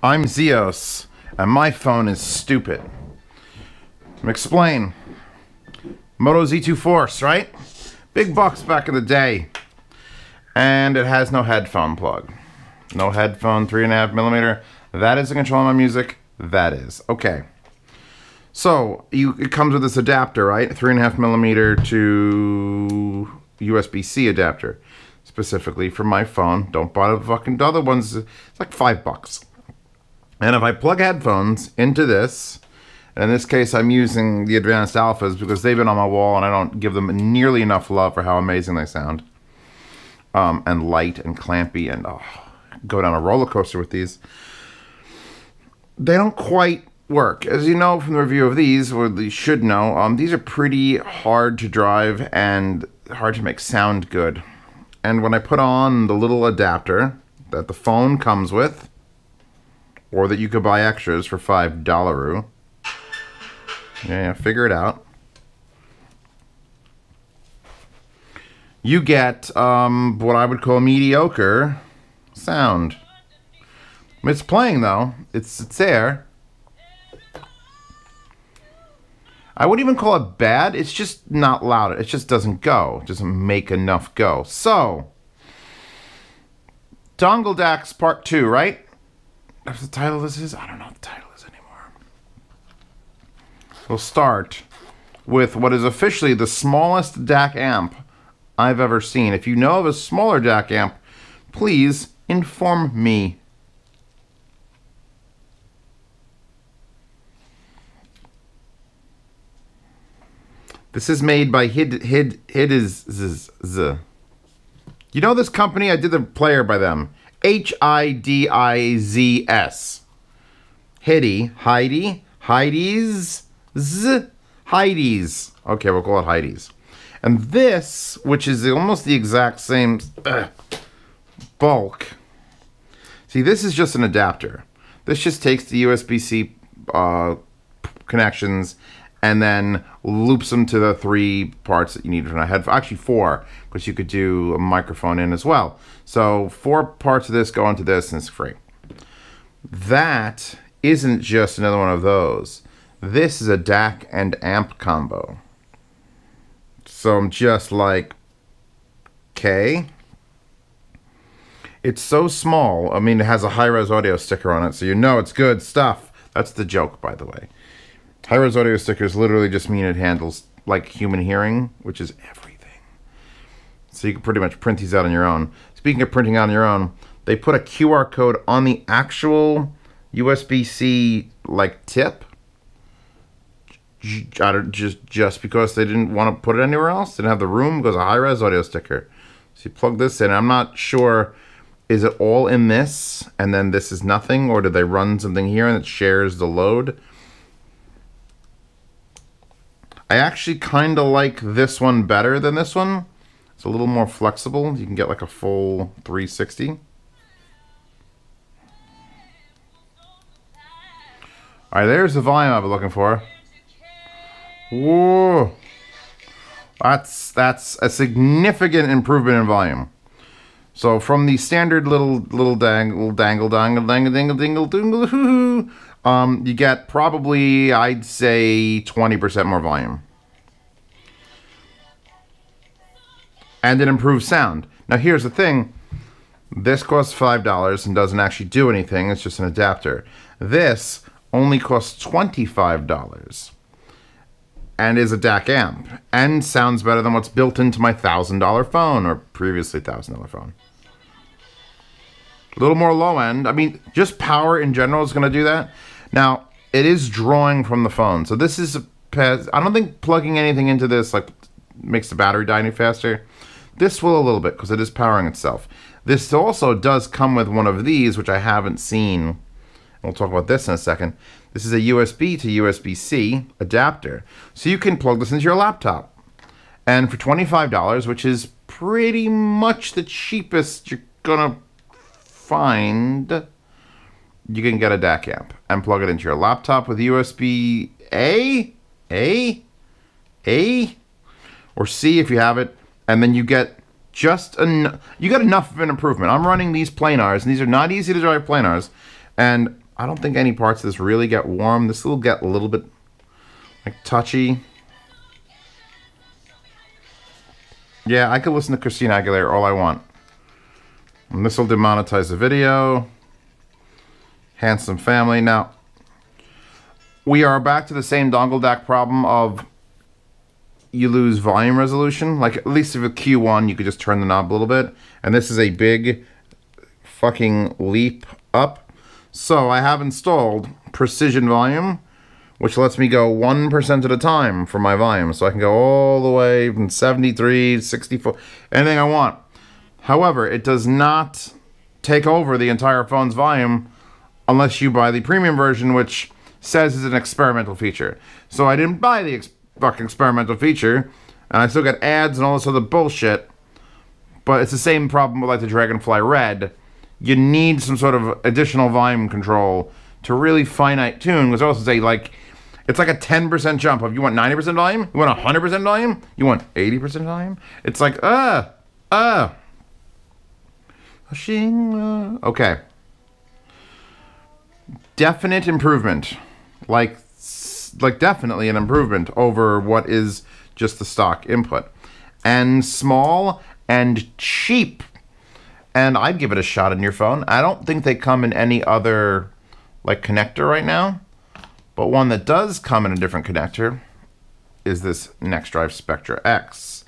I'm Zeos, and my phone is stupid. Let me explain. Moto Z2 Force, right? Big bucks back in the day. And it has no headphone plug. No headphone, 3.5mm. That isn't controlling my music. That is. Okay. So, it comes with this adapter, right? 3.5mm to USB-C adapter. Specifically for my phone. Don't buy the fucking other ones. It's like $5. And if I plug headphones into this, and in this case I'm using the advanced alphas because they've been on my wall and I don't give them nearly enough love for how amazing they sound. And light and clampy and go down a roller coaster with these. They don't quite work. As you know from the review of these, or you should know, these are pretty hard to drive and hard to make sound good. And when I put on the little adapter that the phone comes with, or that you could buy extras for $5. Yeah, figure it out. You get what I would call mediocre sound. It's playing though. It's there. I wouldn't even call it bad. It's just not loud. It just doesn't go. It doesn't make enough go. So, Dongle DACS Part 2, right? That's the title this is? I don't know what the title is anymore. We'll start with what is officially the smallest DAC amp I've ever seen. If you know of a smaller DAC amp, please inform me. This is made by Hidizs. You know this company? I did the player by them. Hidizs. Hidizs. Okay, we'll call it Hidizs. And this, which is almost the exact same bulk. See, this is just an adapter. This just takes the USB-C connections and then loops them to the 3 parts that you need from a headphone. Actually 4, because you could do a microphone in as well. So 4 parts of this go into this, and it's free. That isn't just another one of those. This is a DAC and amp combo. So I'm just like, okay. It's so small. I mean, it has a high-res audio sticker on it, so you know it's good stuff. That's the joke, by the way. High-res audio stickers literally just mean it handles like human hearing, which is everything. So you can pretty much print these out on your own. Speaking of printing out on your own, they put a QR code on the actual USB-C like tip. Just because they didn't want to put it anywhere else. Didn't have the room because a high-res audio sticker. So you plug this in. I'm not sure, is it all in this and then this is nothing, or did they run something here and it shares the load? I actually kind of like this one better than this one. It's a little more flexible. You can get like a full 360. Alright, there's the volume I've been looking for. Whoa. That's a significant improvement in volume. So from the standard little dangle you get probably, I'd say, 20% more volume. And it improves sound. Now here's the thing. This costs $5 and doesn't actually do anything. It's just an adapter. This only costs $25. And is a DAC amp. And sounds better than what's built into my $1,000 phone, or previously $1,000 phone. A little more low end. I mean, just power in general is going to do that. Now, it is drawing from the phone. So this is I don't think plugging anything into this like makes the battery die any faster. This will a little bit because it is powering itself. This also does come with one of these, which I haven't seen. We'll talk about this in a second. This is a USB to USB-C adapter. So you can plug this into your laptop. And for $25, which is pretty much the cheapest you're going to find, you can get a DAC amp and plug it into your laptop with USB-A, or C if you have it, and then you get just enough of an improvement. I'm running these planars, and these are not easy to drive planars, and I don't think any parts of this really get warm. This will get a little bit like touchy. Yeah, I could listen to Christina Aguilera all I want. And this will demonetize the video. Handsome family. Now, we are back to the same dongle DAC problem of you lose volume resolution. Like, at least with Q1, you could just turn the knob a little bit. And this is a big fucking leap up. So I have installed precision volume, which lets me go 1% at a time for my volume. So I can go all the way from 73, 64, anything I want. However, it does not take over the entire phone's volume unless you buy the premium version, which says it's an experimental feature. So I didn't buy the fucking experimental feature, and I still got ads and all this other bullshit. But it's the same problem with like the Dragonfly Red. You need some sort of additional volume control to really finite tune, because also say like, it's like a 10% jump. If you want 90% volume, you want 100% volume, you want 80% volume. It's like, okay. Definite improvement. Like definitely an improvement over what is just the stock input. And small and cheap. And I'd give it a shot on your phone. I don't think they come in any other like connector right now. But one that does come in a different connector is this NextDrive Spectra X,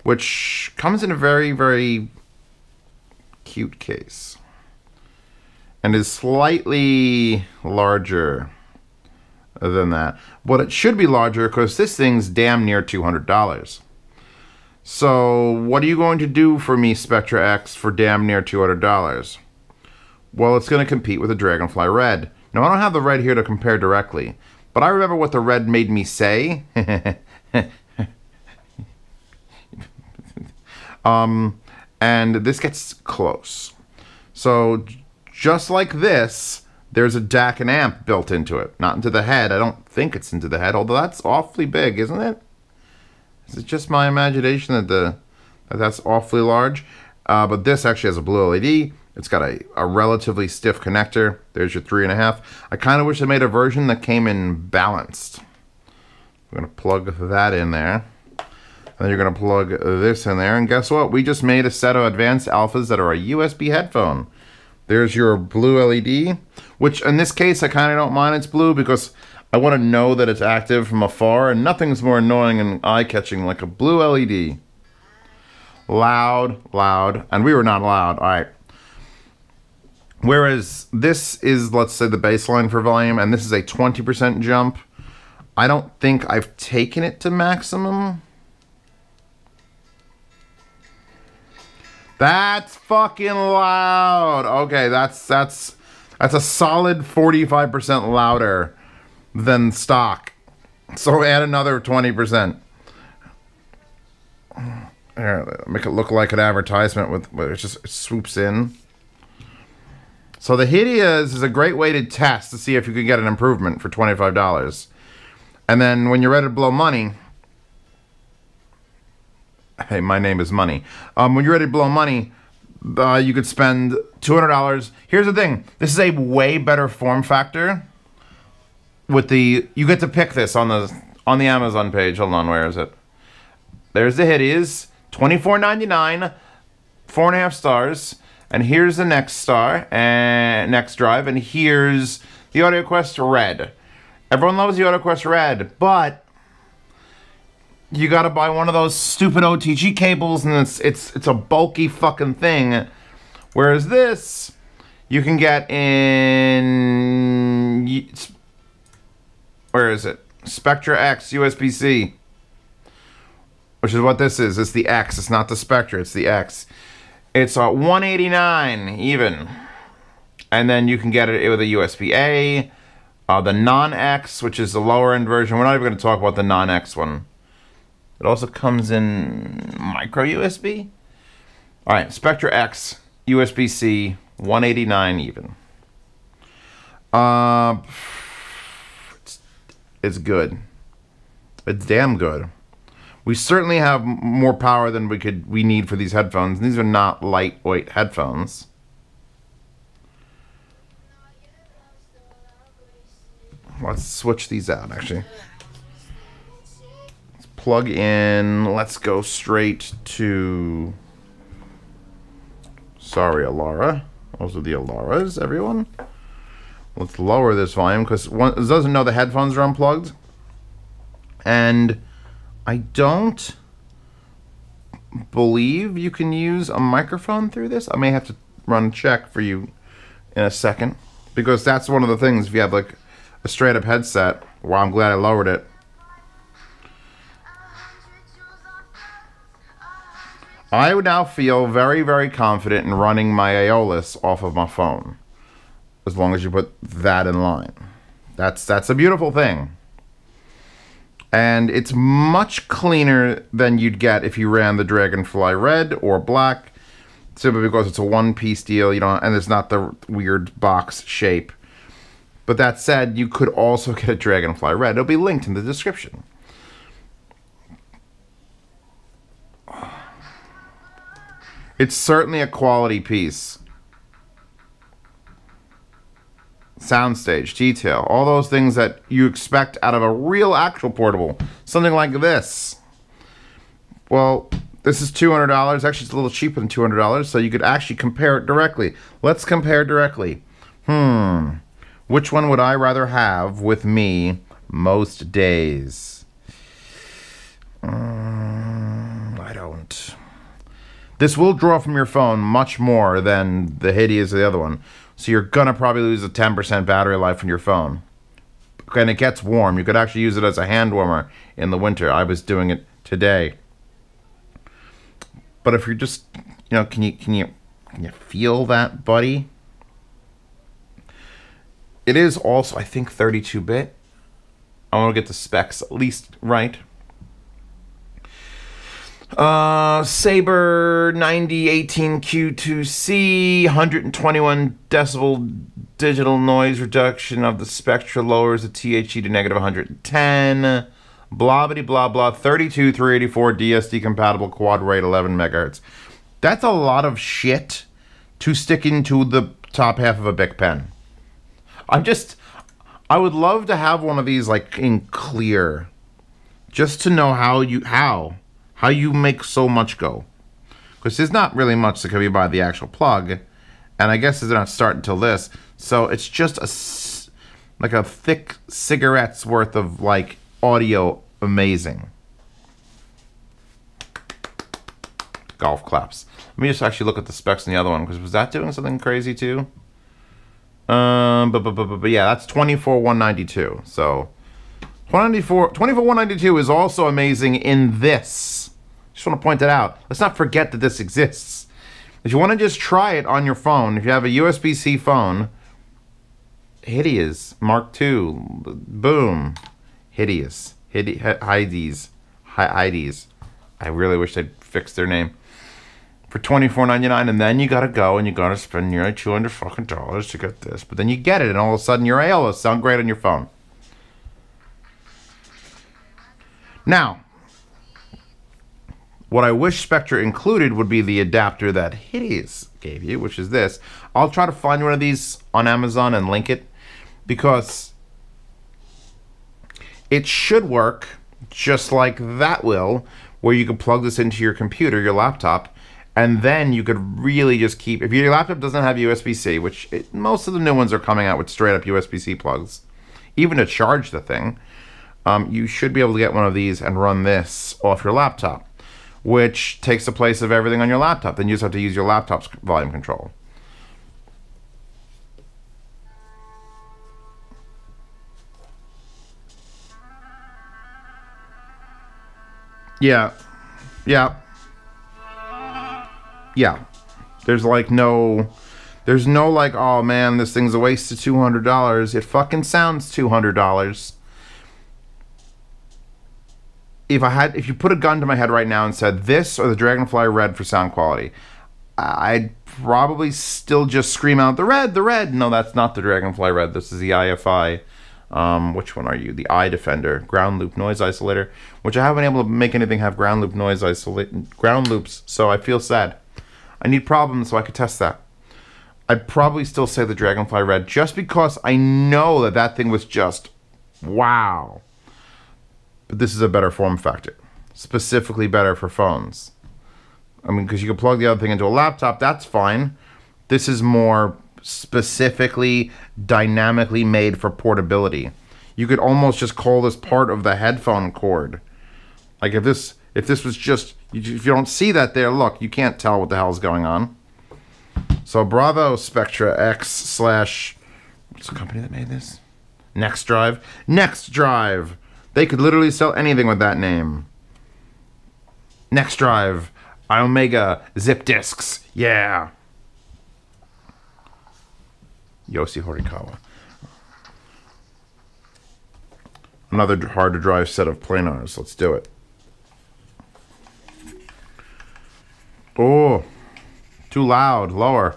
which comes in a very, very cute case and is slightly larger than that. But it should be larger because this thing's damn near $200. So what are you going to do for me, Spectra X, for damn near $200? Well, it's going to compete with the Dragonfly Red. Now, I don't have the Red here to compare directly, but I remember what the Red made me say. And this gets close. So, just like this, there's a DAC and amp built into it. Not into the head. I don't think it's into the head, although that's awfully big, isn't it? Is it just my imagination that that's awfully large? But this actually has a blue LED. It's got a relatively stiff connector. There's your 3.5. I kind of wish they made a version that came in balanced. We're going to plug that in there. And then you're going to plug this in there. And guess what? We just made a set of advanced alphas that are a USB headphone. There's your blue LED, which in this case I kind of don't mind it's blue because I want to know that it's active from afar. And nothing's more annoying and eye-catching like a blue LED. Loud, loud. And we were not loud. All right. Whereas this is, let's say, the baseline for volume, and this is a 20% jump. I don't think I've taken it to maximum. That's fucking loud. Okay, that's a solid 45% louder than stock. So add another 20%. Here, make it look like an advertisement with where it just swoops in. So the Hidizs is a great way to test to see if you can get an improvement for $25. And then when you're ready to blow money, hey, my name is Money. When you're ready to blow money, you could spend $200. Here's the thing. This is a way better form factor. With the, you get to pick this on the Amazon page. Hold on, where is it? There's the Hidizs, $24.99, 4.5 stars. And here's the next star, and NextDrive, and here's the AudioQuest Red. Everyone loves the AudioQuest Red, but you gotta buy one of those stupid OTG cables, and it's a bulky fucking thing. Whereas this, you can get in, where is it? Spectra X USB-C, which is what this is. It's the X. It's not the Spectra. It's the X. It's $189 even, and then you can get it with a USB-A, the non-X, which is the lower end version. We're not even going to talk about the non-X one. It also comes in micro USB. All right, Spectra X, USB-C, $189 even. It's good. It's damn good. We certainly have more power than we need for these headphones. These are not lightweight headphones. let's switch these out, actually. Let's plug in. Let's go straight to... Sorry, Alara. Those are the Alaras, everyone. Let's lower this volume, because it doesn't know the headphones are unplugged. And I don't believe you can use a microphone through this. I may have to run a check for you in a second, because that's one of the things. If you have like a straight up headset, well, I'm glad I lowered it. I would now feel very, very confident in running my Aeolus off of my phone, as long as you put that in line. That's a beautiful thing. And it's much cleaner than you'd get if you ran the Dragonfly Red or Black, simply because it's a one-piece deal, you know, and it's not the weird box shape. But that said, you could also get a Dragonfly Red. It'll be linked in the description. It's certainly a quality piece. Soundstage, detail, all those things that you expect out of a real actual portable. Something like this. Well, this is $200. Actually, it's a little cheaper than $200, so you could actually compare it directly. Let's compare directly. Which one would I rather have with me most days? I don't. This will draw from your phone much more than the Hidizs or the other one. So you're going to probably lose a 10% battery life on your phone. And it gets warm. You could actually use it as a hand warmer in the winter. I was doing it today. But if you're just, you know, can you feel that, buddy? It is also, I think, 32-bit. I want to get the specs at least right. Saber 9018Q2C, 121 decibel digital noise reduction of the Spectra, lowers the THE to negative 110. Blah bitty blah blah. 32 384 DSD compatible, quad rate 11 megahertz. That's a lot of shit to stick into the top half of a Bic pen. I would love to have one of these like in clear, just to know how you make so much go. Because there's not really much that can be by the actual plug, and I guess they're not starting until this, so it's just like a thick cigarette's worth of like audio amazing. Golf claps. Let me just actually look at the specs on the other one, because was that doing something crazy too? But yeah, that's 24192. So 24192 is also amazing in this. Just want to point that out. Let's not forget that this exists. If you want to just try it on your phone, if you have a USB-C phone, Hidizs Mark II, boom, Hidizs. I really wish they'd fix their name. For $24.99, and then you gotta go and you gotta spend nearly $200 fucking dollars to get this. But then you get it, and all of a sudden your Aeolus sound great on your phone. Now, what I wish Spectra included would be the adapter that Hidizs gave you, which is this. I'll try to find one of these on Amazon and link it, because it should work just like that will, where you can plug this into your computer, your laptop, and then you could really just keep... If your laptop doesn't have USB-C, which most of the new ones are coming out with straight-up USB-C plugs, even to charge the thing, you should be able to get one of these and run this off your laptop, which takes the place of everything on your laptop. Then you just have to use your laptop's volume control. Yeah. There's no like, oh man, this thing's a waste of $200. It fucking sounds $200. If you put a gun to my head right now and said this or the Dragonfly Red for sound quality, I'd probably still just scream out the red. No, that's not the Dragonfly Red. This is the IFI. Which one are you? The iDefender ground loop noise isolator, which I haven't been able to make anything have ground loops, so I feel sad. I need problems so I could test that. I'd probably still say the Dragonfly Red, just because I know that thing was just Wow. But this is a better form factor. Specifically better for phones. I mean, because you can plug the other thing into a laptop, that's fine. This is more specifically, dynamically made for portability. You could almost just call this part of the headphone cord. Like if this was just, if you don't see that there, look, you can't tell what the hell is going on. So bravo, Spectra X / what's the company that made this? NextDrive. NextDrive. They could literally sell anything with that name. NextDrive. Omega zip discs. Yeah. Yoshi Horikawa. Another hard to drive set of planars. Let's do it. Oh, too loud. Lower.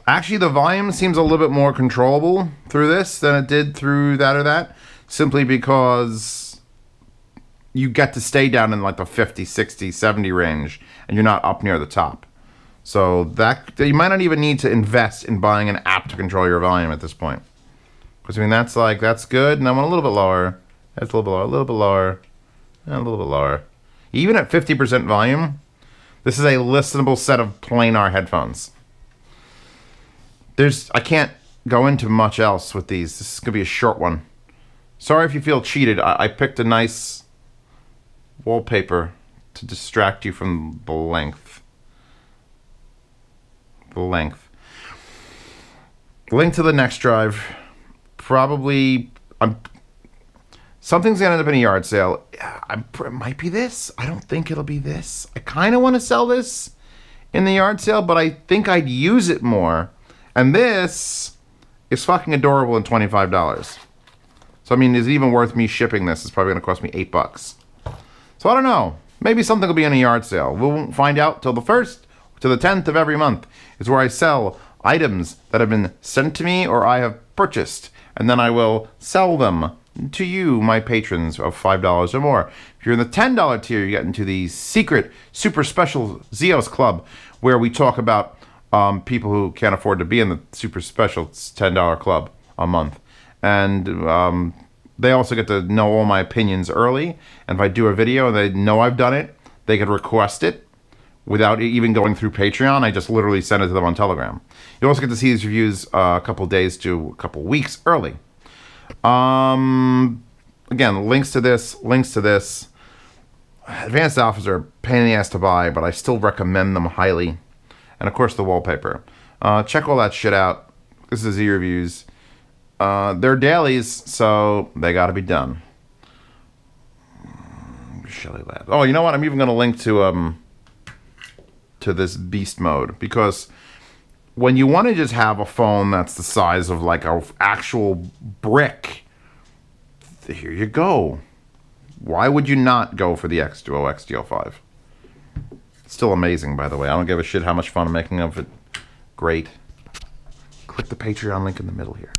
Actually, the volume seems a little bit more controllable through this than it did through that or that. Simply because you get to stay down in like the 50, 60, 70 range. And you're not up near the top. So that you might not even need to invest in buying an app to control your volume at this point. Because I mean, that's good. And I want a little bit lower. That's a little bit lower, a little bit lower, and a little bit lower. Even at 50% volume, this is a listenable set of planar headphones. I can't go into much else with these. This is going to be a short one. Sorry if you feel cheated. I picked a nice wallpaper to distract you from the length. Link to the NextDrive. Probably, something's going to end up in a yard sale. It might be this. I don't think it'll be this. I kind of want to sell this in the yard sale, but I think I'd use it more. And this is fucking adorable and $25. So, I mean, is it even worth me shipping this? It's probably going to cost me $8. So, I don't know. Maybe something will be in a yard sale. We won't find out till the 1st to the 10th of every month. Is where I sell items that have been sent to me or I have purchased. And then I will sell them to you, my patrons, of $5 or more. If you're in the $10 tier, you get into the secret, super special Zeos Club, where we talk about people who can't afford to be in the super special $10 club a month. And they also get to know all my opinions early. And if I do a video and they know I've done it, they could request it without even going through Patreon. I just literally send it to them on Telegram. You also get to see these reviews a couple days to a couple weeks early. Again, links to this, links to this. Advanced alphas are a pain in the ass to buy, but I still recommend them highly. And of course the wallpaper. Check all that shit out. This is Z Reviews. They're dailies, so they gotta be done. Shelly Labs. Oh, you know what? I'm even gonna link to this beast mode, because when you want to just have a phone that's the size of like an actual brick, here you go. Why would you not go for the X2O, XDO5? Still amazing, by the way. I don't give a shit how much fun I'm making of it. Great. Click the Patreon link in the middle here.